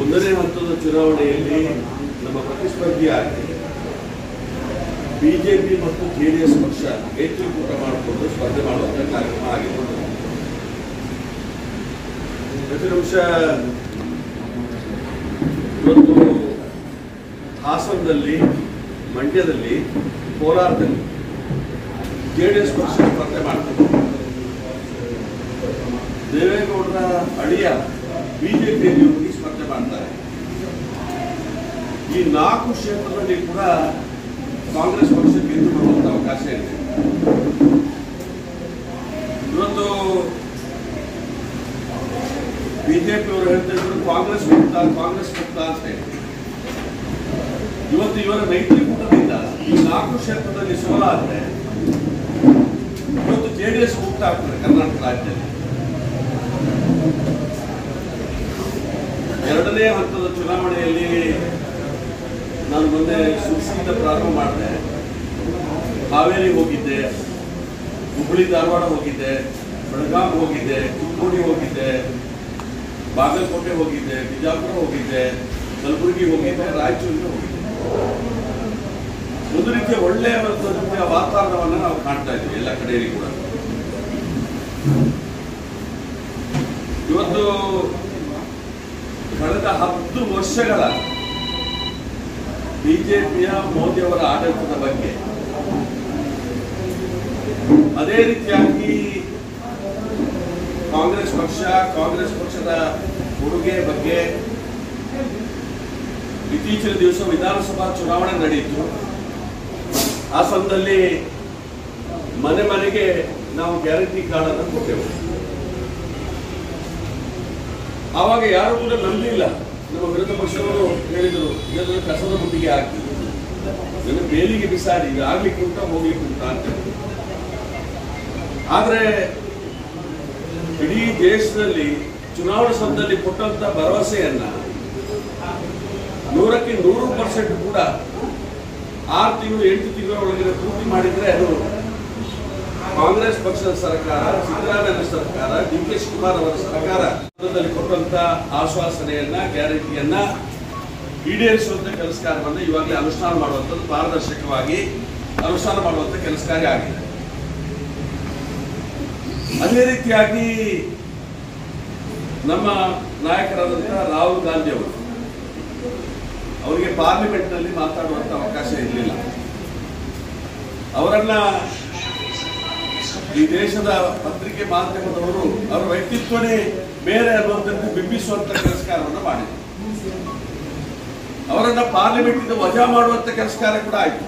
ಒಂದನೇ ಹಂತದ ಚುನಾವಣೆಯಲ್ಲಿ ನಮ್ಮ ಪ್ರತಿಸ್ಪರ್ಧಿಯಾಗಿ ಬಿಜೆಪಿ ಮತ್ತು ಜೆಡಿಎಸ್ ಪಕ್ಷ ಮೈತ್ರಿಕೂಟ ಮಾಡಿಕೊಂಡು ಸ್ಪರ್ಧೆ ಮಾಡುವಂತಹ ಕಾರ್ಯಕ್ರಮ ಆಗಿದೆ. ಪ್ರತಿಪಕ್ಷ ಇವತ್ತು ಹಾಸನದಲ್ಲಿ, ಮಂಡ್ಯದಲ್ಲಿ, ಕೋಲಾರದಲ್ಲಿ ಜೆಡಿಎಸ್ ಪಕ್ಷ ಸ್ಪರ್ಧೆ ಮಾಡ್ತಾರೆ. ದೇವೇಗೌಡರ ಅಳಿಯ ಬಿಜೆಪಿಯಲ್ಲಿ ಹೋಗಿ ಸ್ಪರ್ಧೆ ಮಾಡ್ತಾರೆ. ಈ 4 ಕ್ಷೇತ್ರದಲ್ಲಿ ಕೂಡ ಕಾಂಗ್ರೆಸ್ ಪಕ್ಷ ಗೆದ್ದು ಬರುವಂತ ಅವಕಾಶ ಇದೆ. ಇವತ್ತು ಬಿಜೆಪಿ ಅವರು ಹೇಳ್ತಾ ಇದ್ರು ಕಾಂಗ್ರೆಸ್ ಮುಕ್ತ ಅಂತ ಹೇಳಿ. ಇವತ್ತು ಇವರ ಮೈತ್ರಿಕೂಟದಿಂದ ಈ 4 ಕ್ಷೇತ್ರದಲ್ಲಿ ಸೋಲಾದ್ರೆ ಇವತ್ತು ಜೆಡಿಎಸ್ ಮುಕ್ತ ಆಗ್ತದೆ ಕರ್ನಾಟಕ ರಾಜ್ಯದಲ್ಲಿ. ಎರಡನೇ ಹಂತದ ಚುನಾವಣೆಯಲ್ಲಿ ನಾನು ಮೊನ್ನೆ ಸುರ್ಸಿಯಿಂದ ಪ್ರಾರಂಭ ಮಾಡಿದೆ. ಹಾವೇರಿ ಹೋಗಿದ್ದೆ, ಹುಬ್ಬಳ್ಳಿ ಧಾರವಾಡ ಹೋಗಿದ್ದೆ, ಬೆಳಗಾವಿ ಹೋಗಿದ್ದೆ, ಚಿಕ್ಕೋಡಿ ಹೋಗಿದ್ದೆ, ಬಾಗಲಕೋಟೆ ಹೋಗಿದ್ದೆ, ಬಿಜಾಪುರ ಹೋಗಿದ್ದೆ, ಕಲಬುರಗಿ ಹೋಗಿದ್ದೆ, ರಾಯಚೂರಿಗೆ ಹೋಗಿದ್ದೆ. ಒಂದು ರೀತಿಯ ಒಳ್ಳೆಯ ವಾತಾವರಣವನ್ನು ನಾವು ಕಾಣ್ತಾ ಇದ್ದೀವಿ ಎಲ್ಲ ಕಡೆಯಲ್ಲಿ ಕೂಡ. ಇವತ್ತು ಕಳೆದ 10 ವರ್ಷಗಳ ಬಿಜೆಪಿಯ ಮೋದಿಯವರ ಆಡಳಿತದ ಬಗ್ಗೆ, ಅದೇ ರೀತಿಯಾಗಿ ಕಾಂಗ್ರೆಸ್ ಪಕ್ಷದ ಕೊಡುಗೆ ಬಗ್ಗೆ ಇತ್ತೀಚಿನ ದಿವಸ ವಿಧಾನಸಭಾ ಚುನಾವಣೆ ನಡೆಯಿತು. ಆ ಸಂದರ್ಭದಲ್ಲಿ ಮನೆ ಮನೆಗೆ ನಾವು ಗ್ಯಾರಂಟಿ ಕಾರ್ಡ್ ಅನ್ನು ಕೊಟ್ಟೆವು. ಆವಾಗ ಯಾರು ಕೂಡ ನಂಬಲಿಲ್ಲ. ನಮ್ಮ ವಿರೋಧ ಪಕ್ಷದವರು ಹೇಳಿದರು, ಇದನ್ನು ಕಸದ ಬುಟ್ಟಿಗೆ ಹಾಕಿ, ಇದನ್ನು ಬೇಲಿಗೆ ಬಿಸಾಡಿ, ಇದು ಆಗ್ಲಿಕ್ಕೆ ಉಂಟ ಹೋಗ್ಲಿಕ್ಕೆ ಉಂಟ ಅಂತ. ಆದ್ರೆ ಇಡೀ ದೇಶದಲ್ಲಿ ಚುನಾವಣಾ ಸಮಯದಲ್ಲಿ ಕೊಟ್ಟಂತ ಭರವಸೆಯನ್ನ 100ಕ್ಕೆ 100% ಕೂಡ 6 ತಿಂಗಳು 8 ತಿಂಗಳ ಒಳಗೆ ಪೂರ್ತಿ ಮಾಡಿದ್ರೆ ಅದು ಕಾಂಗ್ರೆಸ್ ಪಕ್ಷದ ಸರ್ಕಾರ, ಸಿದ್ದರಾಮಯ್ಯ ಸರ್ಕಾರ, ಡಿ.ಕೆ. ಶಿವಕುಮಾರ್ ಅವರ ಸರ್ಕಾರ ಕೊಟ್ಟಂತ ಆಶ್ವಾಸನೆಯನ್ನ, ಗ್ಯಾರಂಟಿಯನ್ನ ಈಡೇರಿಸುವಂತ ಕೆಲಸ ಕಾರ್ಯವನ್ನು ಇವಾಗಲೇ ಅನುಷ್ಠಾನ ಮಾಡುವಂಥದ್ದು, ಪಾರದರ್ಶಕವಾಗಿ ಅನುಷ್ಠಾನ ಮಾಡುವಂತ ಕೆಲಸ ಕಾರ್ಯ ಆಗಿದೆ. ಅದೇ ರೀತಿಯಾಗಿ ನಮ್ಮ ನಾಯಕರಾದಂತಹ ರಾಹುಲ್ ಗಾಂಧಿ ಅವರು, ಅವರಿಗೆ ಪಾರ್ಲಿಮೆಂಟ್ ನಲ್ಲಿ ಮಾತಾಡುವಂತ ಅವಕಾಶ ಇರಲಿಲ್ಲ. ಅವರನ್ನ ಈ ದೇಶದ ಪತ್ರಿಕೆ ಮಾಧ್ಯಮದವರು ಅವರ ವ್ಯಕ್ತಿತ್ವನೇ ಬೇರೆ ಅನ್ನುವಂಥದ್ದು ಬಿಂಬಿಸುವಂತ ಕೆಲಸ ಕಾರ್ಯವನ್ನು ಮಾಡಿದರು. ಅವರನ್ನ ಪಾರ್ಲಿಮೆಂಟ್ ಇಂದ ವಜಾ ಮಾಡುವಂತ ಕೆಲಸ ಕಾರ್ಯ ಕೂಡ ಆಯಿತು.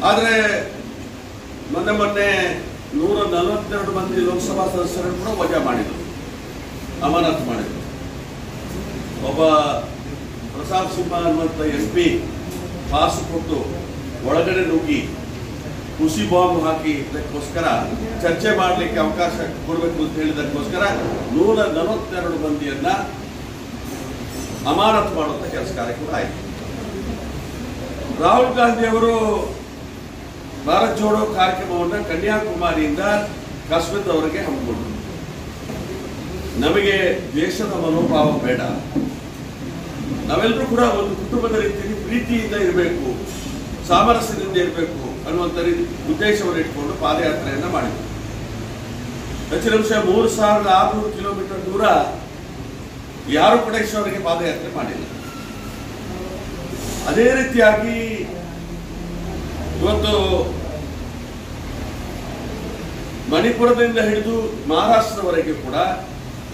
ಆದ್ರೆ ಮೊನ್ನೆ 142 ಮಂದಿ ಲೋಕಸಭಾ ಸದಸ್ಯರನ್ನು ಕೂಡ ವಜಾ ಮಾಡಿದರು, ಅಮಾನತು ಮಾಡಿದರು. ಒಬ್ಬ ಪ್ರಸಾದ್ ಸಿಂಹ ಅನ್ನುವಂಥ MP ಪಾಸ್ ಕೊಟ್ಟು ಒಳಗಡೆ ನುಗ್ಗಿ ಹುಸಿ ಬಾಂಬ್ ಹಾಕಿ ಇದಕ್ಕೋಸ್ಕರ ಚರ್ಚೆ ಮಾಡಲಿಕ್ಕೆ ಅವಕಾಶ ಕೊಡಬೇಕು ಅಂತ ಹೇಳಿದಕ್ಕೋಸ್ಕರ 142 ಮಂದಿಯನ್ನ ಅಮಾನತು ಮಾಡುವಂತ ಕೆಲಸ ಕಾರ್ಯ ಕೂಡ ಆಯಿತು. ರಾಹುಲ್ ಗಾಂಧಿ ಅವರು ಭಾರತ್ ಜೋಡೋ ಕಾರ್ಯಕ್ರಮವನ್ನು ಕನ್ಯಾಕುಮಾರಿಯಿಂದ ಕಾಶ್ಮೀರದವರೆಗೆ ಹಮ್ಮಿಕೊಂಡರು. ನಮಗೆ ದೇಶದ ಮನೋಭಾವ ಬೇಡ, ನಾವೆಲ್ಲರೂ ಕೂಡ ಒಂದು ಕುಟುಂಬದ ರೀತಿಯಲ್ಲಿ ಪ್ರೀತಿಯಿಂದ ಇರಬೇಕು, ಸಾಮರಸ್ಯದಿಂದ ಇರಬೇಕು ಅನ್ನುವಂಥ ಉದ್ದೇಶವನ್ನು ಇಟ್ಕೊಂಡು ಪಾದಯಾತ್ರೆಯನ್ನ ಮಾಡಿದರು. ದಕ್ಷಿಣಾಂಶ 3600 ಕಿಲೋಮೀಟರ್ ದೂರ ಯಾರು ಕೂಡ ಇಷ್ಟವರೆಗೆ ಪಾದಯಾತ್ರೆ ಮಾಡಿಲ್ಲ. ಅದೇ ರೀತಿಯಾಗಿ ಇವತ್ತು ಮಣಿಪುರದಿಂದ ಹಿಡಿದು ಮಹಾರಾಷ್ಟ್ರದವರೆಗೆ ಕೂಡ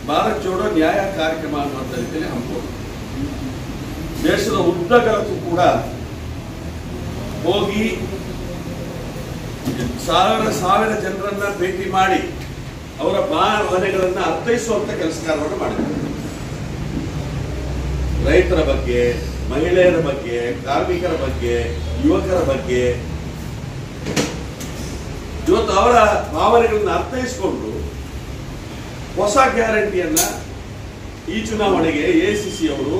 ಭಾರತ್ ಜೋಡೋ ನ್ಯಾಯ ಕಾರ್ಯಕ್ರಮ ಅನ್ನುವಂಥ ರೀತಿಯಲ್ಲಿ ಹಮ್ಮಿಕೊಂಡು ದೇಶದ ಉದ್ದಗಲಕ್ಕೂ ಕೂಡ ಹೋಗಿ ಸಾವಿರ ಜನರನ್ನ ಭೇಟಿ ಮಾಡಿ ಅವರ ಭಾವನೆಗಳನ್ನ ಅರ್ಥೈಸುವಂತ ಕೆಲಸ ಕಾರ್ಯವನ್ನು ಮಾಡಿದ್ದಾರೆ. ರೈತರ ಬಗ್ಗೆ, ಮಹಿಳೆಯರ ಬಗ್ಗೆ, ಕಾರ್ಮಿಕರ ಬಗ್ಗೆ, ಯುವಕರ ಬಗ್ಗೆ ಇವತ್ತು ಅವರ ಭಾವನೆಗಳನ್ನ ಅರ್ಥೈಸಿಕೊಂಡು ಹೊಸ ಗ್ಯಾರಂಟಿಯನ್ನ ಈ ಚುನಾವಣೆಗೆ ACC ಅವರು,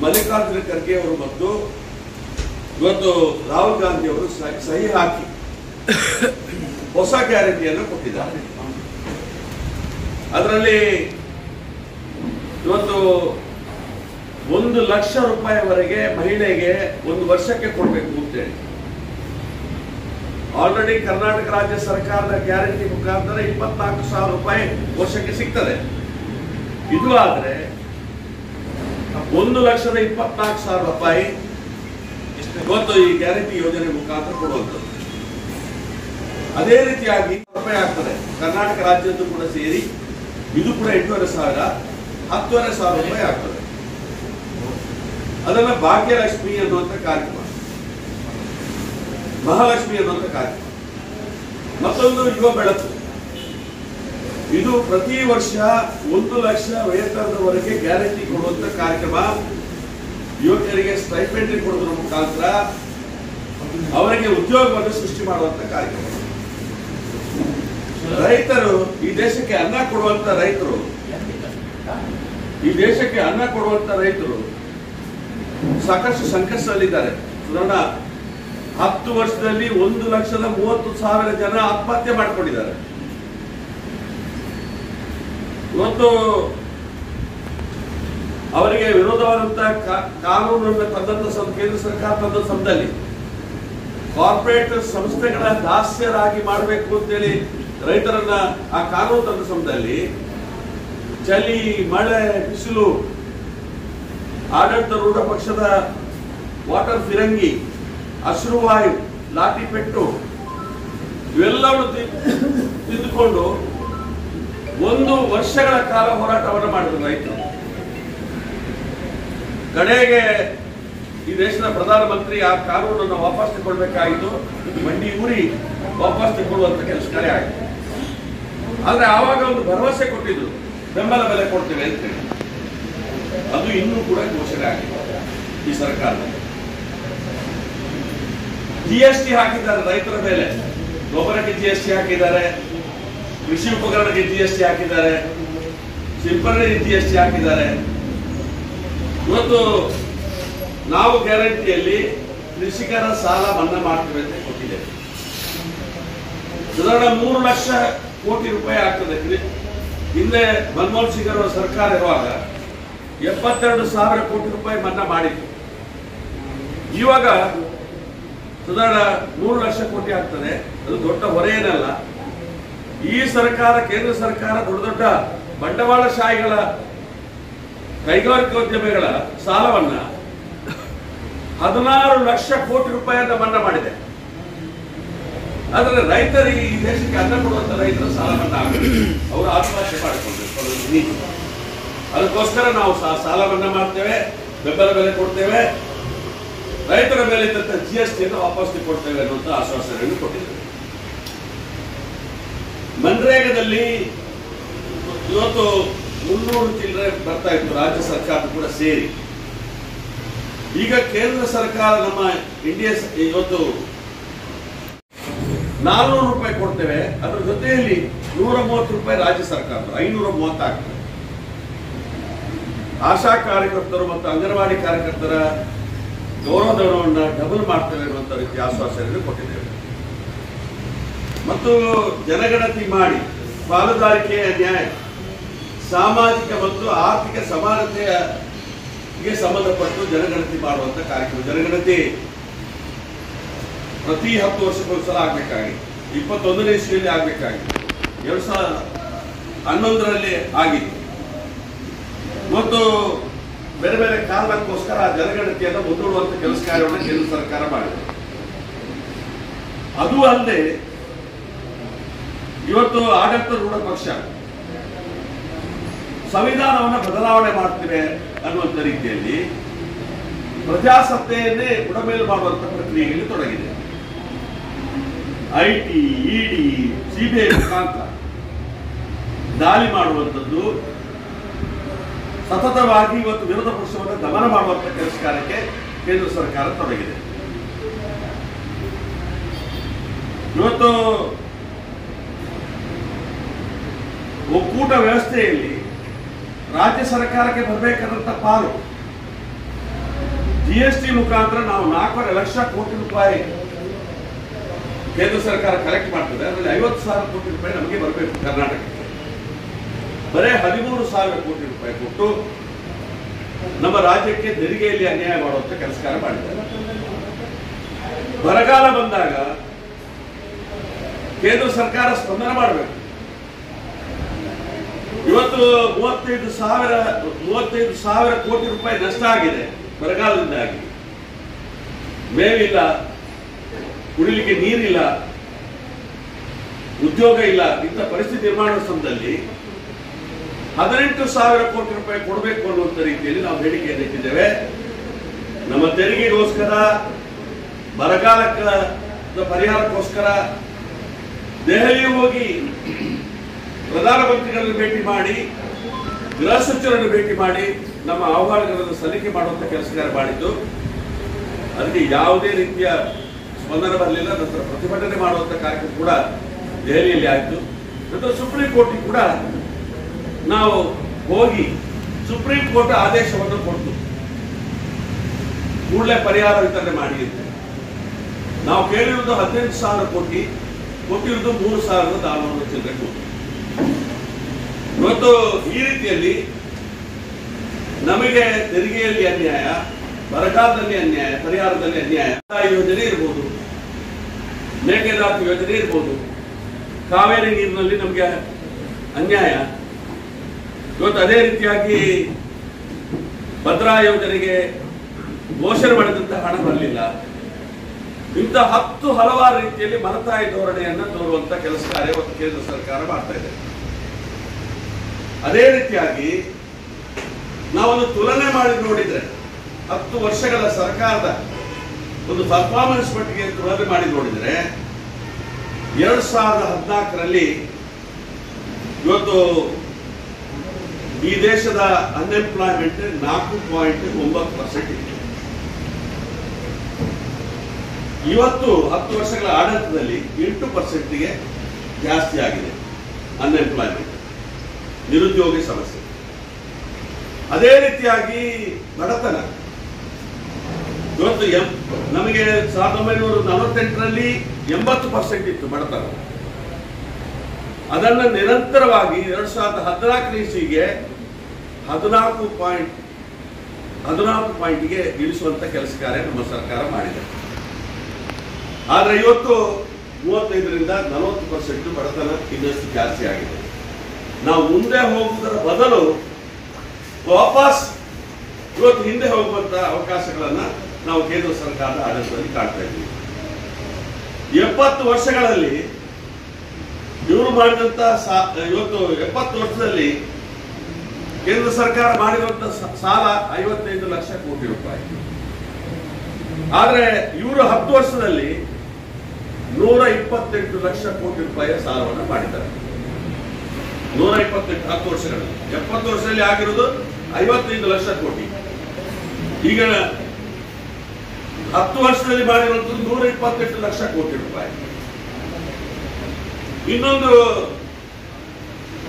ಮಲ್ಲಿಕಾರ್ಜುನ ಖರ್ಗೆ ಅವರು ಮತ್ತು ಇವತ್ತು ರಾಹುಲ್ ಗಾಂಧಿ ಅವರು ಸಹಿ ಹಾಕಿ ಹೊಸ ಗ್ಯಾರಂಟಿಯನ್ನು ಕೊಟ್ಟಿದ್ದಾರೆ. ಅದರಲ್ಲಿ 1,00,000 ಮಹಿಳೆಗೆ ಒಂದು ವರ್ಷಕ್ಕೆ ಕೊಡಬೇಕು ಅಂತೇಳಿ ಆಲ್ರೆಡಿ ಕರ್ನಾಟಕ ರಾಜ್ಯ ಸರ್ಕಾರದ ಗ್ಯಾರಂಟಿ ಮುಖಾಂತರ 24,000 ರೂಪಾಯಿ ವರ್ಷಕ್ಕೆ ಸಿಗ್ತದೆ. ಇದು ಆದ್ರೆ 1,24,000 ರೂಪಾಯಿ ಇವತ್ತು ಈ ಗ್ಯಾರಂಟಿ ಯೋಜನೆ ಮುಖಾಂತರ ಕೊಡುವಂಥದ್ದು. ಅದೇ ರೀತಿಯಾಗಿ ರೂಪಾಯಿ ಆಗ್ತದೆ ಕರ್ನಾಟಕ ರಾಜ್ಯದ್ದು ಕೂಡ ಸೇರಿ, ಇದು ಕೂಡ 8,500 10,500 ರೂಪಾಯಿ ಆಗ್ತದೆ. ಅದನ್ನ ಭಾಗ್ಯಲಕ್ಷ್ಮಿ ಅನ್ನುವಂಥ ಕಾರ್ಯಕ್ರಮ, ಮಹಾಲಕ್ಷ್ಮಿ ಅನ್ನುವಂಥ ಕಾರ್ಯಕ್ರಮ. ಮತ್ತೊಂದು ಯುವ ಬೆಳಕು, ಇದು ಪ್ರತಿ ವರ್ಷ 1,00,000 ವೇತನದವರೆಗೆ ಗ್ಯಾರಂಟಿ ಕೊಡುವಂತ ಕಾರ್ಯಕ್ರಮ. ಯುವಕರಿಗೆ ಸ್ಟೈಪೆಂಡ್ ಕೊಡುವುದರ ಮುಖಾಂತರ ಅವರಿಗೆ ಉದ್ಯೋಗವನ್ನು ಸೃಷ್ಟಿ ಮಾಡುವಂತ ಕಾರ್ಯಕ್ರಮ. ರೈತರು, ಈ ದೇಶಕ್ಕೆ ಅನ್ನ ಕೊಡುವಂತ ರೈತರು, ಈ ದೇಶಕ್ಕೆ ಅನ್ನ ಕೊಡುವಂತ ರೈತರು ಸಾಕಷ್ಟು ಸಂಕಷ್ಟದಲ್ಲಿದ್ದಾರೆ. ನೋಡೋಣ, 10 ವರ್ಷದಲ್ಲಿ 1,30,000 ಜನ ಆತ್ಮಹತ್ಯೆ ಮಾಡಿಕೊಂಡಿದ್ದಾರೆ. ಇವತ್ತು ಅವರಿಗೆ ವಿರೋಧವಾದಂತಹ ಕಾನೂನನ್ನು ತಂದಂತ ಕೇಂದ್ರ ಸರ್ಕಾರ ತಂದ ಸಮಯದಲ್ಲಿ ಕಾರ್ಪೊರೇಟ್ ಸಂಸ್ಥೆಗಳ ದಾಸ್ಯರಾಗಿ ಮಾಡಬೇಕು ಅಂತೇಳಿ ರೈತರನ್ನ ಆ ಕಾನೂನು ತಂದ ಸಮಯದಲ್ಲಿ ಚಳಿ, ಮಳೆ, ಬಿಸಿಲು, ಆಡಳಿತಾರೂಢ ಪಕ್ಷದ ವಾಟರ್ ಫಿರಂಗಿ, ಅಶ್ರುವಾಯು, ಲಾಠಿ ಪೆಟ್ಟು ಇವೆಲ್ಲವನ್ನು ತಿದ್ದುಕೊಂಡು 1 ವರ್ಷಗಳ ಕಾಲ ಹೋರಾಟವನ್ನು ಮಾಡಿದ್ರು ರೈತರು. ಕಡೆಗೆ ಈ ದೇಶದ ಪ್ರಧಾನಮಂತ್ರಿ ಆ ಕಾನೂನನ್ನು ವಾಪಸ್ ತಗೊಳ್ಬೇಕಾಯಿತು, ಮಂಡಿ ಊರಿ ವಾಪಸ್ ತಗೊಳ್ಳುವಂತ ಕೆಲಸ ಕಾರ್ಯ ಆಯಿತು. ಆದ್ರೆ ಆವಾಗ ಒಂದು ಭರವಸೆ ಕೊಟ್ಟಿದ್ರು, ಬೆಂಬಲ ಬೆಲೆ ಕೊಡ್ತೇವೆ ಅಂತೇಳಿ. ಅದು ಇನ್ನೂ ಕೂಡ ಘೋಷಣೆ ಆಗಿದೆ ಈ ಸರ್ಕಾರದಲ್ಲಿ. GST ಹಾಕಿದ್ದಾರೆ ರೈತರ ಮೇಲೆ, ಗೊಬ್ಬರಕ್ಕೆ GST ಹಾಕಿದ್ದಾರೆ, ಕೃಷಿ ಉಪಕರಣಕ್ಕೆ GST ಹಾಕಿದ್ದಾರೆ, ಸಿಂಪರಣೆಗೆ GST ಹಾಕಿದ್ದಾರೆ. ಇವತ್ತು ನಾವು ಗ್ಯಾರಂಟಿಯಲ್ಲಿ ಕೃಷಿಕರ ಸಾಲ ಮನ್ನಾ ಮಾಡ್ತೇವೆ ಅಂತ ಕೊಟ್ಟಿದ್ದೇವೆ. ಸಾಧಾರಣ 3 ಲಕ್ಷ ಕೋಟಿ ರೂಪಾಯಿ ಆಗ್ತದೆ. ಹಿಂದೆ ಮನಮೋಹನ್ ಸಿಂಗ್ ಅವರ ಸರ್ಕಾರ ಇರುವಾಗ 72,000 ಕೋಟಿ ರೂಪಾಯಿ ಮನ್ನಾ ಮಾಡಿತ್ತು. ಇವಾಗ ಸಾಧಾರಣ 3 ಲಕ್ಷ ಕೋಟಿ ಆಗ್ತದೆ. ಅದು ದೊಡ್ಡ ಹೊರೆ ಏನಲ್ಲ. ಈ ಸರ್ಕಾರ, ಕೇಂದ್ರ ಸರ್ಕಾರ ದೊಡ್ಡ ಬಂಡವಾಳಶಾಹಿಗಳ, ಕೈಗಾರಿಕೋದ್ಯಮಿಗಳ ಸಾಲವನ್ನ 16 ಲಕ್ಷ ಕೋಟಿ ರೂಪಾಯಿಯನ್ನ ಮನ್ನಾ ಮಾಡಿದೆ. ಆದ್ರೆ ರೈತರಿಗೆ, ಈ ದೇಶಕ್ಕೆ ಅನ್ನ ಕೊಡುವಂತ ರೈತರ ಸಾಲ ಮನ್ನಾ ಆಗಬೇಕು, ಅವರು ಆತ್ಮಹತ್ಯೆ ಮಾಡಿಕೊಳ್ಬೇಕು. ಅದಕ್ಕೋಸ್ಕರ ನಾವು ಸಾಲ ಮನ್ನಾ ಮಾಡ್ತೇವೆ, ಬೆಂಬಲ ಬೆಲೆ ಕೊಡ್ತೇವೆ, ರೈತರ ಮೇಲೆ ಇದ್ದಂತ GSTಯನ್ನು ವಾಪಸ್ ಕೊಡ್ತೇವೆ ಅನ್ನುವಂತ ಆಶ್ವಾಸನೆಯನ್ನು ಕೊಟ್ಟಿದ್ದೇವೆ. ಮನ್ರೇಗಾದಲ್ಲಿ ಇವತ್ತು 300 ಚಿಲ್ಲರೆ ಬರ್ತಾ ಇತ್ತು, ರಾಜ್ಯ ಸರ್ಕಾರ ಕೂಡ ಸೇರಿ. ಈಗ ಕೇಂದ್ರ ಸರ್ಕಾರ, ನಮ್ಮ ಇಂಡಿಯಾ ಇವತ್ತು 400 ರೂಪಾಯಿ ಕೊಡ್ತೇವೆ. ಅದರ ಜೊತೆಯಲ್ಲಿ 130 ರೂಪಾಯಿ ರಾಜ್ಯ ಸರ್ಕಾರ, 530 ಆಗ್ತದೆ. ಆಶಾ ಕಾರ್ಯಕರ್ತರು ಮತ್ತು ಅಂಗನವಾಡಿ ಕಾರ್ಯಕರ್ತರ ಗೌರವಧನವನ್ನು ಡಬಲ್ ಮಾಡ್ತೇವೆ ಅನ್ನುವಂಥ ರೀತಿ ಆಶ್ವಾಸನೆಯನ್ನು ಕೊಟ್ಟಿದ್ದೇವೆ. ಮತ್ತು ಜನಗಣತಿ ಮಾಡಿ ಪಾಲುದಾರಿಕೆಯ ನ್ಯಾಯ, ಸಾಮಾಜಿಕ ಮತ್ತು ಆರ್ಥಿಕ ಸಮಾನತೆಗೆ ಸಂಬಂಧಪಟ್ಟು ಜನಗಣತಿ ಮಾಡುವಂತ ಕಾರ್ಯಕ್ರಮ. ಜನಗಣತಿ ಪ್ರತಿ 10 ವರ್ಷಕ್ಕೊಂದ್ಸಲ ಆಗ್ಬೇಕಾಗಿ, 21ನೇ ಇಸ್ವಿಯಲ್ಲಿ ಆಗ್ಬೇಕಾಗಿ, 2011ರಲ್ಲಿ ಆಗಿತ್ತು. ಮತ್ತು ಬೇರೆ ಬೇರೆ ಕಾರಣಕ್ಕೋಸ್ಕರ ಜನಗಣತಿಯನ್ನು ಮುಂದೂಡುವಂತ ಕೆಲಸ ಕಾರ್ಯವನ್ನು ಕೇಂದ್ರ ಸರ್ಕಾರ ಮಾಡಿದೆ. ಅದು ಅಲ್ಲದೆ ಇವತ್ತು ಆಡಳಿತಾರೂಢ ಪಕ್ಷ ಸಂವಿಧಾನವನ್ನು ಬದಲಾವಣೆ ಮಾಡ್ತೇವೆ ಅನ್ನುವಂಥ ರೀತಿಯಲ್ಲಿ ಪ್ರಜಾಸತ್ತೆಯನ್ನೇ ಬುಡಮೇಲು ಮಾಡುವಂತ ಪ್ರಕ್ರಿಯೆಯಲ್ಲಿ ತೊಡಗಿದೆ. IT, ED, CBI ಮುಖಾಂತರ ದಾಳಿ ಮಾಡುವಂಥದ್ದು, ಸತತವಾಗಿ ಇವತ್ತು ವಿರೋಧ ಪಕ್ಷವನ್ನು ದಮನ ಮಾಡುವಂತ ಕೆಲಸ ಕಾರ್ಯಕ್ಕೆ ಕೇಂದ್ರ ಸರ್ಕಾರ ತೊಡಗಿದೆ. ಇವತ್ತು ಒಕ್ಕೂಟ ವ್ಯವಸ್ಥೆಯಲ್ಲಿ ರಾಜ್ಯ ಸರ್ಕಾರಕ್ಕೆ ಬರಬೇಕಾದಂತ ಪಾಲು GST ಮುಖಾಂತರ ನಾವು 4.5 ಲಕ್ಷ ಕೋಟಿ ರೂಪಾಯಿ ಕೇಂದ್ರ ಸರ್ಕಾರ ಕಲೆಕ್ಟ್ ಮಾಡ್ತದೆ. ಅದರಲ್ಲಿ 50,000 ಕೋಟಿ ರೂಪಾಯಿ ನಮಗೆ ಬರಬೇಕು ಕರ್ನಾಟಕಕ್ಕೆ. ಬರೇ 13,000 ಕೋಟಿ ರೂಪಾಯಿ ಕೊಟ್ಟು ನಮ್ಮ ರಾಜ್ಯಕ್ಕೆ ತೆರಿಗೆಯಲ್ಲಿ ಅನ್ಯಾಯ ಮಾಡುವಂತ ಕೆಲಸ ಮಾಡಿದ್ದಾರೆ. ಬರಗಾಲ ಬಂದಾಗ ಕೇಂದ್ರ ಸರ್ಕಾರ ಸ್ಪಂದನೆ ಮಾಡಬೇಕು. ಇವತ್ತು 35,000 ಕೋಟಿ ರೂಪಾಯಿ ನಷ್ಟ ಆಗಿದೆ ಬರಗಾಲದಿಂದಾಗಿ. ಮೇವಿಲ್ಲ, ಕುಡಿಲಿಕ್ಕೆ ನೀರಿಲ್ಲ, ಉದ್ಯೋಗ ಇಲ್ಲ. ಇಂಥ ಪರಿಸ್ಥಿತಿ ನಿರ್ಮಾಣದ ಸಮಯದಲ್ಲಿ 18,000 ಕೋಟಿ ರೂಪಾಯಿ ಕೊಡಬೇಕು ಅನ್ನುವಂಥ ರೀತಿಯಲ್ಲಿ ನಾವು ಬೇಡಿಕೆಯನ್ನು ಇಟ್ಟಿದ್ದೇವೆ. ನಮ್ಮ ತೆರಿಗೆಗೋಸ್ಕರ, ಬರಗಾಲದ ಪರಿಹಾರಕ್ಕೋಸ್ಕರ ದೆಹಲಿ ಹೋಗಿ ಪ್ರಧಾನಮಂತ್ರಿಗಳನ್ನು ಭೇಟಿ ಮಾಡಿ, ಗೃಹ ಸಚಿವರನ್ನು ಭೇಟಿ ಮಾಡಿ ನಮ್ಮ ಆಹ್ವಾನಗಳನ್ನು ಸಲ್ಲಿಕೆ ಮಾಡುವಂತ ಕೆಲಸ ಮಾಡಿದ್ದು. ಅದಕ್ಕೆ ಯಾವುದೇ ರೀತಿಯ ಸ್ಪಂದನೆ ಬರಲಿಲ್ಲ. ನಂತರ ಪ್ರತಿಭಟನೆ ಮಾಡುವಂತ ಕಾರ್ಯಕ್ರಮ ಕೂಡ ದೆಹಲಿಯಲ್ಲಿ ಆಯಿತು. ನಂತರ ಸುಪ್ರೀಂ ಕೋರ್ಟ್ ಕೂಡ ನಾವು ಹೋಗಿ ಸುಪ್ರೀಂ ಕೋರ್ಟ್ ಆದೇಶವನ್ನು ಕೊಟ್ಟು ಕೂಡಲೇ ಪರಿಹಾರ ವಿತರಣೆ ಮಾಡಿ ಅಂತ. ನಾವು ಕೇಳಿರುವುದು 18,000 ಕೋಟಿ, ಕೊಟ್ಟಿರುವುದು 3,400 ಚಿಲ್ಲರೆ ಕೋಟಿ. ಇವತ್ತು ಈ ರೀತಿಯಲ್ಲಿ ನಮಗೆ ತೆರಿಗೆಯಲ್ಲಿ ಅನ್ಯಾಯ, ಬರಗಾಲದಲ್ಲಿ ಅನ್ಯಾಯ, ಪರಿಹಾರದಲ್ಲಿ ಅನ್ಯಾಯ, ಯೋಜನೆ ಇರ್ಬೋದು, ಮೇಕೆದಾಟು ಯೋಜನೆ ಇರ್ಬೋದು, ಕಾವೇರಿ ನೀರಿನಲ್ಲಿ ನಮಗೆ ಅನ್ಯಾಯ. ಇವತ್ತು ಅದೇ ರೀತಿಯಾಗಿ ಭದ್ರಾ ಯೋಜನೆಗೆ ಘೋಷಣೆ ಮಾಡಿದಂತಹ ಹಣ ಬರಲಿಲ್ಲ. ಇಂಥ ಹಲವಾರು ರೀತಿಯಲ್ಲಿ ಮಲತಾಯಿ ಧೋರಣೆಯನ್ನು ತೋರುವಂತ ಕೆಲಸ ಕಾರ್ಯ ಕೇಂದ್ರ ಸರ್ಕಾರ ಮಾಡ್ತಾ ಇದೆ. ಅದೇ ರೀತಿಯಾಗಿ ನಾವೊಂದು ತುಲನೆ ಮಾಡಿ ನೋಡಿದ್ರೆ 10 ವರ್ಷಗಳ ಸರ್ಕಾರದ ಒಂದು ಪರ್ಫಾರ್ಮೆನ್ಸ್ ಮಟ್ಟಿಗೆ ತುಲನೆ ಮಾಡಿ ನೋಡಿದ್ರೆ 2014ರಲ್ಲಿ ಇವತ್ತು ಈ ದೇಶದ ಅನ್ಎಂಪ್ಲಾಯ್ಮೆಂಟ್ 4.9% ಇತ್ತು. ಇವತ್ತು 10 ವರ್ಷಗಳ ಆಡಳಿತದಲ್ಲಿ 8%ಗೆ ಜಾಸ್ತಿ ಆಗಿದೆ ಅನ್ಎಂಪ್ಲಾಯ್ಮೆಂಟ್, ನಿರುದ್ಯೋಗ ಸಮಸ್ಯೆ. ಅದೇ ರೀತಿಯಾಗಿ ಬಡತನ ಇವತ್ತು ನಮಗೆ 1948ರಲ್ಲಿ 80% ಇತ್ತು ಬಡತನ. ಅದನ್ನು ನಿರಂತರವಾಗಿ 2014 ಇಸ್ವಿಗೆ 14.ಗೆ ಇಳಿಸುವಂತ ಕೆಲಸ ಕಾರ್ಯ ನಮ್ಮ ಸರ್ಕಾರ ಮಾಡಿದೆ. ಆದ್ರೆ ಇವತ್ತು 35ರಿಂದ 40% ಬಡತನ ಇನ್ನಷ್ಟು ಜಾಸ್ತಿ ಆಗಿದೆ. ನಾವು ಮುಂದೆ ಹೋಗುವುದರ ಬದಲು ವಾಪಸ್ ಇವತ್ತು ಹಿಂದೆ ಹೋಗುವಂತ ಅವಕಾಶಗಳನ್ನ ನಾವು ಕೇಂದ್ರ ಸರ್ಕಾರದ ಆಡಳಿತದಲ್ಲಿ ಕಾಣ್ತಾ ಇದ್ದೀವಿ. 70 ವರ್ಷಗಳಲ್ಲಿ ಇವರು ಮಾಡಿದಂತ ಇವತ್ತು 70 ವರ್ಷದಲ್ಲಿ ಕೇಂದ್ರ ಸರ್ಕಾರ ಮಾಡಿರುವಂತ ಸಾಲ 55 ಲಕ್ಷ ಕೋಟಿ ರೂಪಾಯಿ. ಆದ್ರೆ ಇವರು 10 ವರ್ಷದಲ್ಲಿ 128 ಲಕ್ಷ ಕೋಟಿ ರೂಪಾಯಿಯ ಸಾಲವನ್ನು ಮಾಡಿದ್ದಾರೆ. 128 10 ವರ್ಷಗಳಲ್ಲಿ. 70 ವರ್ಷದಲ್ಲಿ ಆಗಿರೋದು 55 ಲಕ್ಷ ಕೋಟಿ. ಈಗ 10 ವರ್ಷದಲ್ಲಿ ಮಾಡಿರುವಂತದ್ದು 128 ಲಕ್ಷ ಕೋಟಿ ರೂಪಾಯಿ. ಇನ್ನೊಂದು,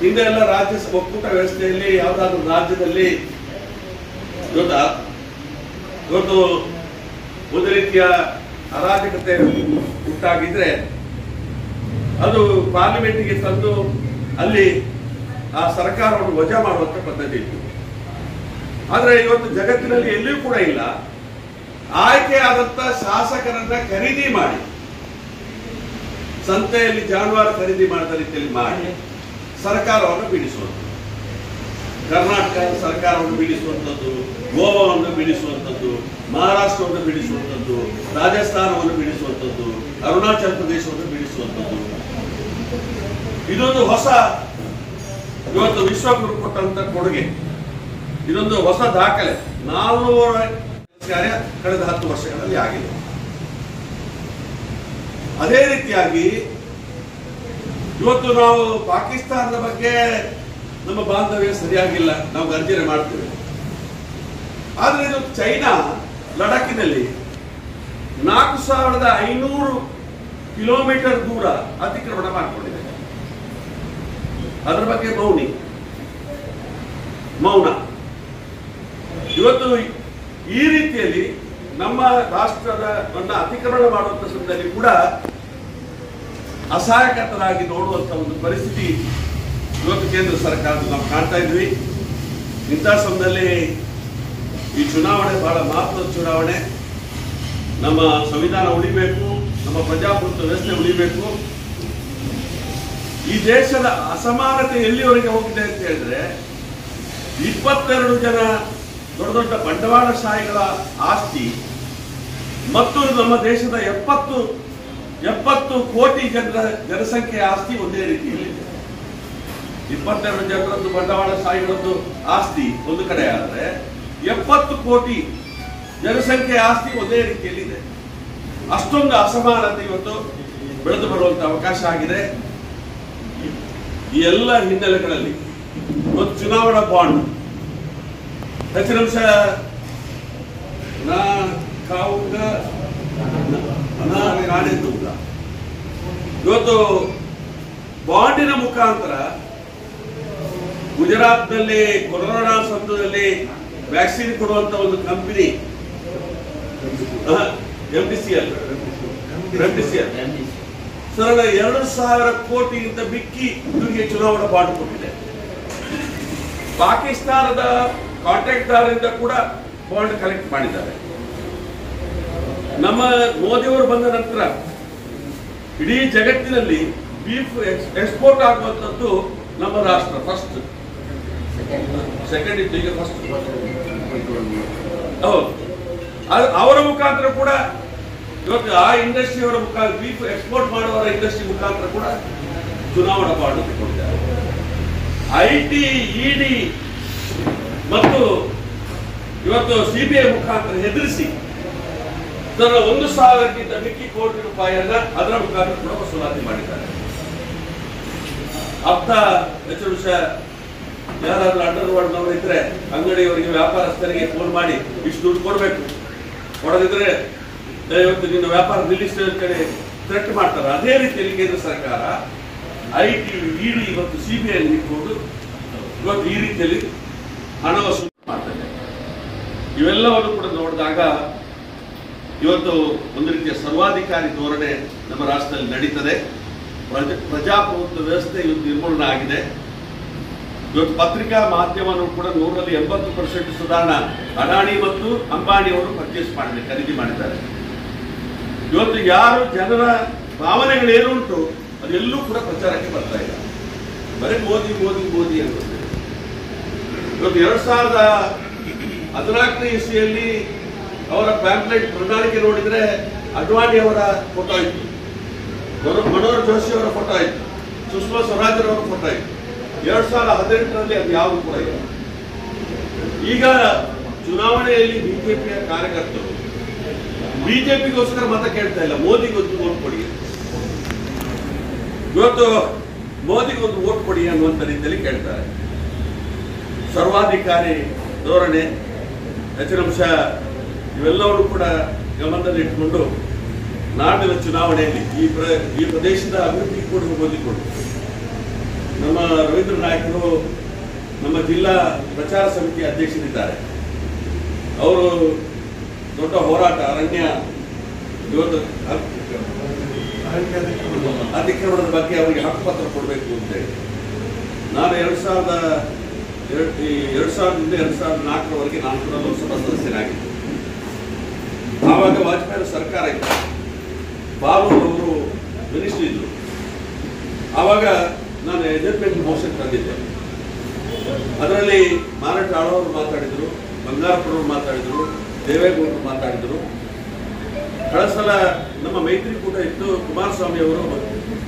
ಹಿಂದೆ ಎಲ್ಲ ರಾಜ್ಯ ಒಕ್ಕೂಟ ವ್ಯವಸ್ಥೆಯಲ್ಲಿ ಯಾವುದಾದ್ರೂ ರಾಜ್ಯದಲ್ಲಿ ಇವತ್ತು ಒಂದು ರೀತಿಯ ಅರಾಜಕತೆ ಉಂಟಾಗಿದ್ರೆ ಅದು ಪಾರ್ಲಿಮೆಂಟ್ಗೆ ತಂದು ಅಲ್ಲಿ ಆ ಸರ್ಕಾರವನ್ನು ವಜಾ ಮಾಡುವಂತ ಪದ್ಧತಿ ಇತ್ತು. ಆದ್ರೆ ಇವತ್ತು ಜಗತ್ತಿನಲ್ಲಿ ಎಲ್ಲಿಯೂ ಕೂಡ ಇಲ್ಲ. ಆಯ್ಕೆಯಾದಂತ ಶಾಸಕರನ್ನ ಖರೀದಿ ಮಾಡಿ, ಸಂತೆಯಲ್ಲಿ ಜಾನುವಾರು ಖರೀದಿ ಮಾಡಿದ ರೀತಿಯಲ್ಲಿ ಮಾಡಿ ಸರ್ಕಾರವನ್ನು ಬೀಳಿಸುವಂಥದ್ದು. ಕರ್ನಾಟಕ ಸರ್ಕಾರವನ್ನು ಬೀಳಿಸುವಂಥದ್ದು, ಗೋವಾವನ್ನು ಬೀಳಿಸುವಂಥದ್ದು, ಮಹಾರಾಷ್ಟ್ರವನ್ನು ಬೀಳಿಸುವಂಥದ್ದು, ರಾಜಸ್ಥಾನವನ್ನು ಬೀಳಿಸುವಂಥದ್ದು, ಅರುಣಾಚಲ ಪ್ರದೇಶವನ್ನು ಬೀಳಿಸುವಂಥದ್ದು. ಇದೊಂದು ಹೊಸ, ಇವತ್ತು ವಿಶ್ವಗುರು ಕೊಟ್ಟಂತ ಕೊಡುಗೆ. ಇದೊಂದು ಹೊಸ ದಾಖಲೆ. 400 ಕಾರ್ಯ ಕಳೆದ 10 ವರ್ಷಗಳಲ್ಲಿ ಆಗಿದೆ. ಅದೇ ರೀತಿಯಾಗಿ ಇವತ್ತು ನಾವು ಪಾಕಿಸ್ತಾನದ ಬಗ್ಗೆ ನಮ್ಮ ಬಾಂಧವ್ಯ ಸರಿಯಾಗಿಲ್ಲ, ನಾವು ಗರ್ಜನೆ ಮಾಡ್ತೇವೆ. ಆದ್ರೆ ಇದು ಚೈನಾ ಲಡಾಖಿನಲ್ಲಿ 4,500 ಕಿಲೋಮೀಟರ್ ದೂರ ಅತಿಕ್ರಮಣ ಮಾಡಿಕೊಂಡಿದೆ. ಅದರ ಬಗ್ಗೆ ಮೌನ. ಇವತ್ತು ಈ ರೀತಿಯಲ್ಲಿ ನಮ್ಮ ರಾಷ್ಟ್ರದ ಅತಿಕ್ರಮಣ ಮಾಡುವಂತ ಸಂದರ್ಭದಲ್ಲಿ ಕೂಡ ಅಸಹಾಯಕರಾಗಿ ನೋಡುವಂತ ಒಂದು ಪರಿಸ್ಥಿತಿ ಇವತ್ತು ಕೇಂದ್ರ ಸರ್ಕಾರದ ನಾವು ಕಾಣ್ತಾ ಇದ್ವಿ. ಇಂಥ ಸಮಯದಲ್ಲಿ ಈ ಚುನಾವಣೆ ಬಹಳ ಮಹತ್ವದ ಚುನಾವಣೆ. ನಮ್ಮ ಸಂವಿಧಾನ ಉಳಿಬೇಕು, ನಮ್ಮ ಪ್ರಜಾಪ್ರಭುತ್ವ ವ್ಯವಸ್ಥೆ ಉಳಿಬೇಕು. ಈ ದೇಶದ ಅಸಮಾನತೆ ಎಲ್ಲಿವರೆಗೆ ಹೋಗಿದೆ ಅಂತ ಹೇಳಿದ್ರೆ 22 ಜನ ದೊಡ್ಡ ದೊಡ್ಡ ಬಂಡವಾಳಶಾಹಿಗಳ ಆಸ್ತಿ ಮತ್ತು ನಮ್ಮ ದೇಶದ 70 ಕೋಟಿ ಜನಸಂಖ್ಯೆಯ ಆಸ್ತಿ ಒಂದೇ ರೀತಿಯಲ್ಲಿದೆ. 22 ಜನರದ್ದು ಬಂಡವಾಳಶಾಹಿಗಳದ್ದು ಆಸ್ತಿ ಒಂದು ಕಡೆ ಆದರೆ 70 ಕೋಟಿ ಜನಸಂಖ್ಯೆಯ ಆಸ್ತಿ ಒಂದೇ ರೀತಿಯಲ್ಲಿದೆ. ಅಷ್ಟೊಂದು ಅಸಮಾನತೆ ಇವತ್ತು ಬೆಳೆದು ಬರುವಂತ ಅವಕಾಶ ಆಗಿದೆ. ಈ ಎಲ್ಲ ಹಿನ್ನೆಲೆಗಳಲ್ಲಿ ಇವತ್ತು ಚುನಾವಣಾ ಬಾಂಡ್ ದಶಾಂಶ ಇವತ್ತು ಬಾಂಡಿನ ಮುಖಾಂತರ ಗುಜರಾತ್ನಲ್ಲಿ ಕೊರೋನಾ ಸಂದರ್ಭದಲ್ಲಿ ವ್ಯಾಕ್ಸಿನ್ ಕೊಡುವಂತ ಒಂದು ಕಂಪನಿ ರೆಮ್ಡಿಸಿವಿರ್ ಸರ್ 2,000 ಕೋಟಿಗಿಂತ ಮಿಕ್ಕಿ ಇವರಿಗೆ ಚುನಾವಣಾ ಬಾಂಡ್ ಕೊಟ್ಟಿದೆ. ಪಾಕಿಸ್ತಾನದ ಕಾಂಟ್ರಾಕ್ಟ್ ದಾರರಿಂದ ಕೂಡ ಬಾಂಡ್ ಕಲೆಕ್ಟ್ ಮಾಡಿದ್ದಾರೆ. ನಮ್ಮ ಮೋದಿಯವರು ಬಂದ ನಂತರ ಇಡೀ ಜಗತ್ತಿನಲ್ಲಿ ಬೀಫ್ ಎಕ್ಸ್ಪೋರ್ಟ್ ಆಗುವಂತದ್ದು ನಮ್ಮ ರಾಷ್ಟ್ರ ಫಸ್ಟ್, ಸೆಕೆಂಡ್ ಇತ್ತು, ಈಗ ಫಸ್ಟ್. ಹೌದು, ಅವರ ಮುಖಾಂತರ ಕೂಡ ಇವತ್ತು ಆ ಇಂಡಸ್ಟ್ರಿಯವರ ಮುಖಾಂತರ ಬೀಫ್ ಎಕ್ಸ್ಪೋರ್ಟ್ ಮಾಡುವವರ ಇಂಡಸ್ಟ್ರಿ ಮುಖಾಂತರ ಕೂಡ ಚುನಾವಣಾ ಬಾಂಡ್ ಕೊಟ್ಟಿದ್ದಾರೆ. ಐಟಿ, ಇಡಿ ಮತ್ತು ಇವತ್ತು ಸಿಬಿಐ ಮುಖಾಂತರ ಹೆದರಿಸಿ 1,000ಕ್ಕಿಂತ ಮಿಕ್ಕಿ ಕೋಟಿ ರೂಪಾಯಿಯನ್ನ ಅದರ ಮುಖಾಂತರ ಕೂಡ ವಸೂಲಾತಿ ಮಾಡಿದ್ದಾರೆ. ಅರ್ಥ ಹೆಚ್ಚು ಯಾರಾದ್ರೂ ಅಂಡರ್ ವರ್ಲ್ಡ್ನವರು ಇದ್ರೆ ಅಂಗಡಿಯವರಿಗೆ, ವ್ಯಾಪಾರಸ್ಥರಿಗೆ ಫೋನ್ ಮಾಡಿ ಇಷ್ಟು ದುಡ್ಡು ಕೊಡಬೇಕು, ಕೊಡದಿದ್ರೆ ಇವತ್ತು ನಿನ್ನ ವ್ಯಾಪಾರ ನಿಲ್ಲಿಸಿದ ಕಡೆ ಥ್ರೆಟ್ ಮಾಡ್ತಾರೆ. ಅದೇ ರೀತಿಯಲ್ಲಿ ಕೇಂದ್ರ ಸರ್ಕಾರ ಐಟಿ, ಇಡಿ ಇವತ್ತು ಸಿಬಿಐ ಇಟ್ಕೊಂಡು ಇವತ್ತು ಈ ರೀತಿಯಲ್ಲಿ ಹಣ ವಸೂಲಿ ಮಾಡ್ತಾರೆ. ಇವೆಲ್ಲವನ್ನು ಕೂಡ ನೋಡಿದಾಗ ಇವತ್ತು ಒಂದು ರೀತಿಯ ಸರ್ವಾಧಿಕಾರಿ ಧೋರಣೆ ನಮ್ಮ ರಾಷ್ಟ್ರದಲ್ಲಿ ನಡೀತದೆ. ಪ್ರಜಾಪ್ರಭುತ್ವ ವ್ಯವಸ್ಥೆ ಇವತ್ತು ನಿರ್ಮೂಲನ ಆಗಿದೆ. ಇವತ್ತು ಪತ್ರಿಕಾ ಮಾಧ್ಯಮವನ್ನು ಕೂಡ 180% ಸುಧಾರಣಾ ಅದಾನಿ ಮತ್ತು ಅಂಬಾನಿ ಅವರು ಪರ್ಚೇಸ್ ಮಾಡಿದ್ದಾರೆ, ಖರೀದಿ ಮಾಡಿದ್ದಾರೆ. ಇವತ್ತು ಯಾರು ಜನರ ಭಾವನೆಗಳೇನು ಉಂಟು ಅದೆಲ್ಲೂ ಕೂಡ ಪ್ರಚಾರಕ್ಕೆ ಬರ್ತಾ ಇಲ್ಲ. ಬರೀ ಮೋದಿ ಮೋದಿ ಮೋದಿ ಅಂತ. ಇವತ್ತು 2014ನೇ ಇಸ್ವಿಯಲ್ಲಿ ಅವರ ಪ್ಯಾಂಪ್ಲೆಟ್ ಪ್ರಣಾಳಿಕೆ ನೋಡಿದ್ರೆ ಅಡ್ವಾಣಿ ಅವರ ಫೋಟೋ ಇತ್ತು, ಮನೋಹರ್ ಜೋಶಿ ಅವರ ಫೋಟೋ ಇತ್ತು, ಸುಷ್ಮಾ ಸ್ವರಾಜ್ ಅವರ ಫೋಟೋ ಇತ್ತು. 2018ರಲ್ಲಿ ಅದು ಯಾವುದು ಕೂಡ ಇಲ್ಲ. ಈಗ ಚುನಾವಣೆಯಲ್ಲಿ ಬಿಜೆಪಿಯ ಕಾರ್ಯಕರ್ತರು ಬಿಜೆಪಿಗೋಸ್ಕರ ಮತ ಕೇಳ್ತಾ ಇಲ್ಲ, ಮೋದಿಗೊಂದು ವೋಟ್ ಕೊಡಿ, ಇವತ್ತು ಮೋದಿಗೊಂದು ವೋಟ್ ಕೊಡಿ ಅನ್ನುವಂಥ ರೀತಿಯಲ್ಲಿ ಕೇಳ್ತಾರೆ. ಸರ್ವಾಧಿಕಾರಿ ಧೋರಣೆ, ಹೆಚ್ಚಿನಂಶ ಇವೆಲ್ಲವನ್ನು ಕೂಡ ಗಮನದಲ್ಲಿ ಇಟ್ಟುಕೊಂಡು ನಾಡಿನ ಚುನಾವಣೆಯಲ್ಲಿ ಈ ಪ್ರದೇಶದ ಅಭಿವೃದ್ಧಿ ಕೂಡ ಹೊಂದಿಕೊಂಡು ನಮ್ಮ ರವೀಂದ್ರ ನಾಯಕರು ನಮ್ಮ ಜಿಲ್ಲಾ ಪ್ರಚಾರ ಸಮಿತಿ ಅಧ್ಯಕ್ಷರಿದ್ದಾರೆ. ಅವರು ದೊಡ್ಡ ಹೋರಾಟ, ಅರಣ್ಯ ಇವತ್ತು ಅತಿಕ್ರಮಣದ ಬಗ್ಗೆ ಅವರಿಗೆ ಹಕ್ಕುಪತ್ರ ಕೊಡಬೇಕು ಅಂತೇಳಿ ನಾನು 2000ರಿಂದ 2004ರವರೆಗೆ ನಾನು ಕೂಡ ಲೋಕಸಭಾ ಸದಸ್ಯನಾಗಿದ್ದೆ. ಆವಾಗ ವಾಜಪೇಯಿ ಸರ್ಕಾರ ಇತ್ತು, ಬಾಬು ಅವರು ಮಿನಿಸ್ಟ್ರಿ ಇದ್ರು. ಆವಾಗ ನಾನು ಎಜೆಂಟ್ಮೆಂಟ್ ಮೋಷನ್ ತಂದಿದ್ದೆ. ಅದರಲ್ಲಿ ಮಾರಾಟ ಆಳವರು ಮಾತಾಡಿದ್ರು, ಬಂಗಾರಪ್ಪನವರು ಮಾತಾಡಿದ್ರು, ದೇವೇಗೌಡರು ಮಾತಾಡಿದ್ರು. ಕಳೆದ ಸಲ ನಮ್ಮ ಮೈತ್ರಿಕೂಟ ಇತ್ತು, ಕುಮಾರಸ್ವಾಮಿ ಅವರು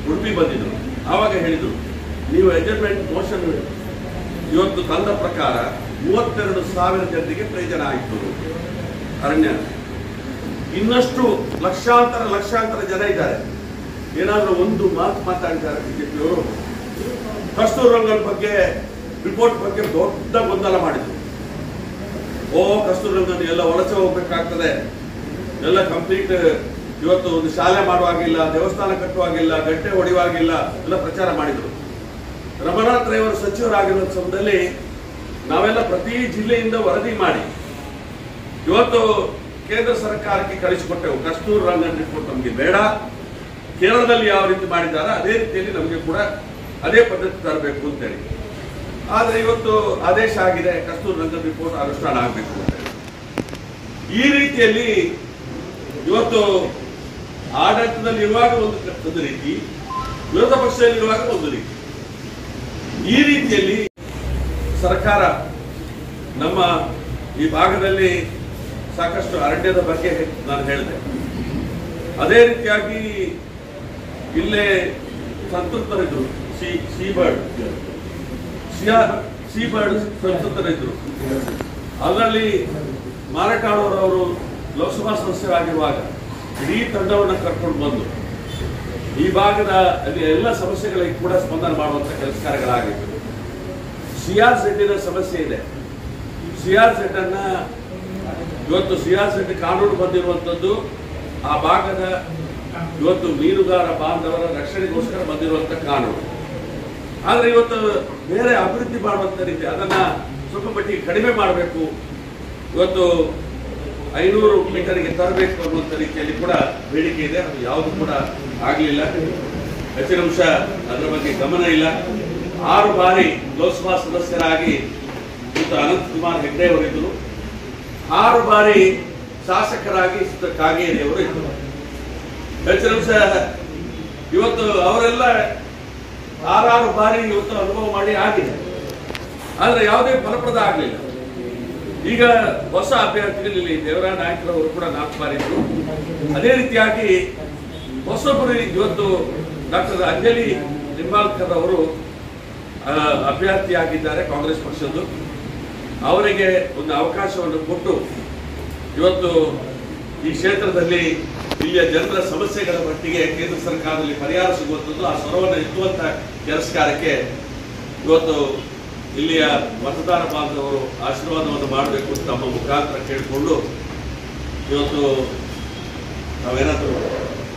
ಉಡುಪಿ ಬಂದಿದ್ರು. ಆವಾಗ ಹೇಳಿದ್ರು, ನೀವು ಎಜೆಂಟ್ಮೆಂಟ್ ಮೋಷನ್ ಇವತ್ತು ತಂದ ಪ್ರಕಾರ 32,000 ಜನರಿಗೆ ಪ್ರಯೋಜನ ಆಯಿತು ಅರಣ್ಯ. ಇನ್ನಷ್ಟು ಲಕ್ಷಾಂತರ ಜನ ಇದ್ದಾರೆ. ಏನಾದರೂ ಒಂದು ಮಾತು ಮಾತಾಡಿದ್ದಾರೆ ಬಿಜೆಪಿಯವರು. ಕಸ್ತೂರ್ ರಂಗನ್ ಬಗ್ಗೆ ರಿಪೋರ್ಟ್ ಬಗ್ಗೆ ದೊಡ್ಡ ಗೊಂದಲ ಮಾಡಿದ್ರು. ಕಸ್ತೂರ್ ರಂಗನ್ ಎಲ್ಲ ವಲಸೆ ಹೋಗ್ಬೇಕಾಗ್ತದೆ, ಎಲ್ಲ ಕಂಪ್ಲೀಟ್ ಇವತ್ತು ಒಂದು ಶಾಲೆ ಮಾಡುವಾಗಿಲ್ಲ, ದೇವಸ್ಥಾನ ಕಟ್ಟುವಾಗಿಲ್ಲ, ಗಂಟೆ ಹೊಡೆಯುವಾಗಿಲ್ಲ ಎಲ್ಲ ಪ್ರಚಾರ ಮಾಡಿದ್ರು. ರಮನಾಥ್ ರೈ ಅವರು ಸಚಿವರಾಗಿರೋ ಸಮಯದಲ್ಲಿ ನಾವೆಲ್ಲ ಪ್ರತಿ ಜಿಲ್ಲೆಯಿಂದ ವರದಿ ಮಾಡಿ ಇವತ್ತು ಕೇಂದ್ರ ಸರ್ಕಾರಕ್ಕೆ ಕಳಿಸಿಕೊಟ್ಟೆವು. ಕಸ್ತೂರ್ ರಂಗನ್ ರಿಪೋರ್ಟ್ ನಮಗೆ ಬೇಡ, ಕೇರಳದಲ್ಲಿ ಯಾವ ರೀತಿ ಮಾಡಿದ್ದಾರೆ ಅದೇ ರೀತಿಯಲ್ಲಿ ನಮಗೆ ಕೂಡ ಅದೇ ಪದ್ಧತಿ ತರಬೇಕು ಅಂತೇಳಿ. ಆದರೆ ಇವತ್ತು ಆದೇಶ ಆಗಿದೆ, ಕಸ್ತೂರ್ ರಂಗನ್ ರಿಪೋರ್ಟ್ ಅನುಷ್ಠಾನ ಆಗಬೇಕು ಅಂತೇಳಿ. ಈ ರೀತಿಯಲ್ಲಿ ಇವತ್ತು ಆಡಳಿತದಲ್ಲಿ ಇರುವಾಗ ಒಂದು ರೀತಿ, ವಿರೋಧ ಪಕ್ಷದಲ್ಲಿರುವಾಗ ಒಂದು ರೀತಿ, ಈ ರೀತಿಯಲ್ಲಿ ಸರ್ಕಾರ ನಮ್ಮ ಈ ಭಾಗದಲ್ಲಿ ಸಾಕಷ್ಟು ಅರಣ್ಯದ ಬಗ್ಗೆ ನಾನು ಹೇಳಿದೆ. ಅದೇ ರೀತಿಯಾಗಿ ಇಲ್ಲೇ ಸಂತೃಪ್ತರಿದ್ರು, ಸೀಬರ್ಡ್ ಸಂತೃಪ್ತರಿದ್ರು. ಅದರಲ್ಲಿ ಮಾರಟಾಳವರವರು ಲೋಕಸಭಾ ಸದಸ್ಯರಾಗಿರುವಾಗ ಇಡೀ ತಂಡವನ್ನು ಕರ್ಕೊಂಡು ಬಂದು ಈ ಭಾಗದ ಎಲ್ಲ ಸಮಸ್ಯೆಗಳಿಗೆ ಕೂಡ ಸ್ಪಂದನೆ ಮಾಡುವಂಥ ಕೆಲಸ ಕಾರ್ಯಗಳಾಗಿತ್ತು. CRZ ಸಮಸ್ಯೆ ಇದೆ. CRZ ಅನ್ನ ಇವತ್ತು CRZ ಕಾನೂನು ಬಂದಿರುವಂಥದ್ದು ಆ ಭಾಗದ ಇವತ್ತು ಮೀನುಗಾರ ಬಾಂಧವರ ರಕ್ಷಣೆಗೋಸ್ಕರ ಬಂದಿರುವಂಥ ಕಾನೂನು. ಆದರೆ ಇವತ್ತು ಬೇರೆ ಅಭಿವೃದ್ಧಿ ಮಾಡುವಂಥ ರೀತಿ ಅದನ್ನ ಸ್ವಲ್ಪ ಮಟ್ಟಿಗೆ ಕಡಿಮೆ ಮಾಡಬೇಕು, ಇವತ್ತು 500 ಮೀಟರ್ಗೆ ತರಬೇಕು ಅನ್ನುವಂಥ ರೀತಿಯಲ್ಲಿ ಕೂಡ ಬೇಡಿಕೆ ಇದೆ. ಅದು ಯಾವುದು ಕೂಡ ಆಗಲಿಲ್ಲ. ಹೆಚ್ಚಿನ ಅಂಶ ಅದರ ಬಗ್ಗೆ ಗಮನ ಇಲ್ಲ. 6 ಬಾರಿ ಲೋಕಸಭಾ ಸದಸ್ಯರಾಗಿ ಅನಂತಕುಮಾರ್ ಹೆಗ್ಡೆ ಅವರಿದ್ದರು. 6 ಬಾರಿ ಶಾಸಕರಾಗಿ ಕಾಗೇರಿ ಅವರು ಇದ್ದರು. ಹೆಚ್ಚಿನ ಅಂಶ ಇವತ್ತು ಅವರೆಲ್ಲ 6 ಬಾರಿ ಇವತ್ತು ಅನುಭವ ಮಾಡಿ ಆಗಿದೆ. ಆದರೆ ಯಾವುದೇ ಫಲಪ್ರದ ಆಗಲಿಲ್ಲ. ಈಗ ಹೊಸ ಅಭ್ಯರ್ಥಿಗಳಲ್ಲಿ ದೇವರಾಯ ನಾಯಕರವರು ಕೂಡ 4 ಬಾರಿ ಇದ್ರು. ಅದೇ ರೀತಿಯಾಗಿ ಹೊಸಬರು ಇವತ್ತು ಡಾಕ್ಟರ್ ಅಂಜಲಿ ನಿಂಬಾಳ್ಕರ್ ಅವರು ಅಭ್ಯರ್ಥಿಯಾಗಿದ್ದಾರೆ ಕಾಂಗ್ರೆಸ್ ಪಕ್ಷದ್ದು. ಅವರಿಗೆ ಒಂದು ಅವಕಾಶವನ್ನು ಕೊಟ್ಟು ಇವತ್ತು ಈ ಕ್ಷೇತ್ರದಲ್ಲಿ ಇಲ್ಲಿಯ ಜನರ ಸಮಸ್ಯೆಗಳ ಮಟ್ಟಿಗೆ ಕೇಂದ್ರ ಸರ್ಕಾರದಲ್ಲಿ ಪರಿಹಾರ ಸಿಗುವಂಥದ್ದು, ಆ ಸ್ವರವನ್ನು ಎತ್ತುವಂಥ ಕೆಲಸ ಕಾರ್ಯಕ್ಕೆ ಇವತ್ತು ಇಲ್ಲಿಯ ಮತದಾರ ಬಾಂಧವರು ಆಶೀರ್ವಾದವನ್ನು ಮಾಡಬೇಕು ಅಂತ ತಮ್ಮ ಮುಖಾಂತರ ಕೇಳಿಕೊಂಡು ಇವತ್ತು ನಾವೇನಾದರೂ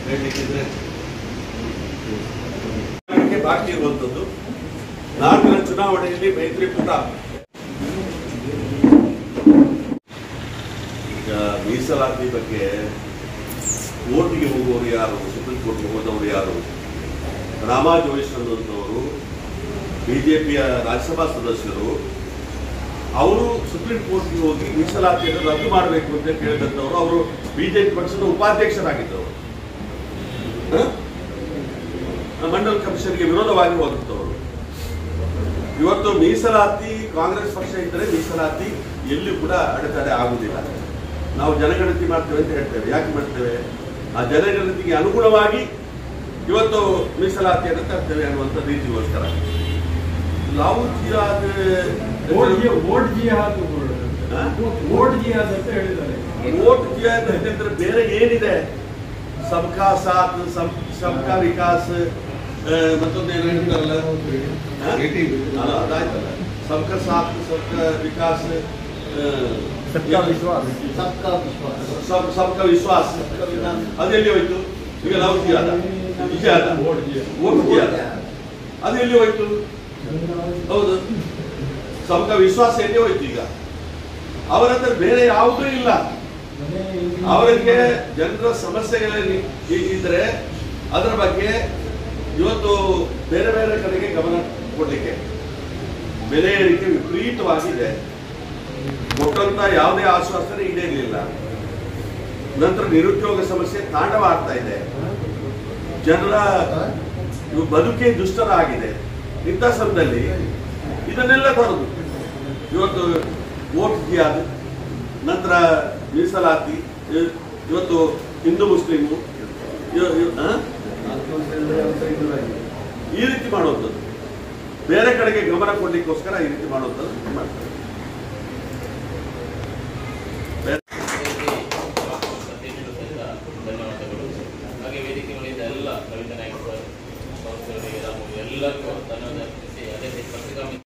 ಹೇಳಲಿಕ್ಕಿದ್ರೆ ಬಾಕಿ ಇರುವಂಥದ್ದು 4ರ ಚುನಾವಣೆಯಲ್ಲಿ ಮೈತ್ರಿಕೂಟ ಈಗ ಮೀಸಲಾತಿ ಬಗ್ಗೆ ಕೋರ್ಟ್ಗೆ ಹೋಗೋರು ಯಾರು, ಸುಪ್ರೀಂ ಕೋರ್ಟ್ಗೆ ಹೋದವರು ಯಾರು? ರಾಮಾ ಜೋಯಿಸ್ ಅನ್ನುವಂಥವರು ಬಿಜೆಪಿಯ ರಾಜ್ಯಸಭಾ ಸದಸ್ಯರು. ಅವರು ಸುಪ್ರೀಂ ಕೋರ್ಟ್ಗೆ ಹೋಗಿ ಮೀಸಲಾತಿಯನ್ನು ರದ್ದು ಮಾಡಬೇಕು ಅಂತ ಕೇಳಿದಂಥವ್ರು. ಅವರು ಬಿಜೆಪಿ ಪಕ್ಷದ ಉಪಾಧ್ಯಕ್ಷರಾಗಿದ್ದವರು, ಮಂಡಲ್ ಕಮಿಷನ್ಗೆ ವಿರೋಧವಾಗಿ ಹೋದಂಥವರು. ಇವತ್ತು ಮೀಸಲಾತಿ ಕಾಂಗ್ರೆಸ್ ಪಕ್ಷ ಇದ್ದರೆ ಮೀಸಲಾತಿ ಎಲ್ಲಿ ಕೂಡ ಅಡೆತಡೆ ಆಗುವುದಿಲ್ಲ. ನಾವು ಜನಗಣತಿ ಮಾಡ್ತೇವೆ ಅಂತ ಹೇಳ್ತೇವೆ. ಯಾಕೆ ಮಾಡ್ತೇವೆ? ಆ ಜನಗಣತಿಗೆ ಅನುಗುಣವಾಗಿ ಇವತ್ತು ಮೀಸಲಾತಿಯನ್ನು ತರ್ತೇವೆ ಅನ್ನುವಂಥ ರೀತಿಗೋಸ್ಕರ. ನಾವು ವೋಟ್ ಜಿಹಾದ್ ಅಂತಂದ್ರೆ ಬೇರೆ ಏನಿದೆ? ಸಬ್ಕಾ ಸಾಥ್, ಸಬ್ಕಾ ವಿಕಾಸ್, ಮತ್ತೊಂದು ಏನು ಹೇಳ್ತಾರಲ್ಲ, ಅದಾಯ್ತಲ್ಲ, ಸಬ್ಕಾ ಸಾಥ್, ಸಬ್ಕಾ ವಿಕಾಸ್, ಸಬ್ಕಾ ವಿಶ್ವಾಸ್, ಅದೆಲ್ಲಿ ಹೋಯ್ತು? ಈಗ ನಾವು ವೋಟ್ ಜಿಹಾದ್ ಅದೆಲ್ಲಿ ಹೋಯ್ತು? ಹೌದು, ಸಬ್ಕಾ ವಿಶ್ವಾಸ ಎಲ್ಲಿ ಹೋಯ್ತು? ಈಗ ಅವರ ಹತ್ರ ಬೇರೆ ಯಾವುದೂ ಇಲ್ಲ. ಅವರಿಗೆ ಜನರ ಸಮಸ್ಯೆಗಳಲ್ಲಿ ಇದ್ರೆ ಅದರ ಬಗ್ಗೆ ಇವತ್ತು ಬೇರೆ ಬೇರೆ ಕಡೆಗೆ ಗಮನ ಕೊಡಲಿಕ್ಕೆ ಬೆಲೆ ಏರಿಕೆ ವಿಪರೀತವಾಗಿದೆ. ಕೊಟ್ಟಂತ ಯಾವುದೇ ಆಶ್ವಾಸನೆ ಈಡೇರಲಿಲ್ಲ. ನಂತರ ನಿರುದ್ಯೋಗ ಸಮಸ್ಯೆ ತಾಂಡವ ಆಗ್ತಾ ಇದೆ. ಜನರ ಬದುಕೇ ದುಸ್ತರ ಆಗಿದೆ. ಇಂಥ ಸಮಯದಲ್ಲಿ ಇದನ್ನೆಲ್ಲ ತರೋದು ಇವತ್ತು ವೋಟ್ ಜಿಹಾದ್, ನಂತರ ಮೀಸಲಾತಿ, ಇವತ್ತು ಹಿಂದೂ ಮುಸ್ಲಿಮು ಈ ರೀತಿ ಮಾಡುವಂಥದ್ದು, ಬೇರೆ ಕಡೆಗೆ ಗಮನ ಕೊಡ್ಲಿಕ್ಕೋಸ್ಕರ ಈ ರೀತಿ ಮಾಡುವಂಥದ್ದು ಮಾಡ್ತಾರೆ.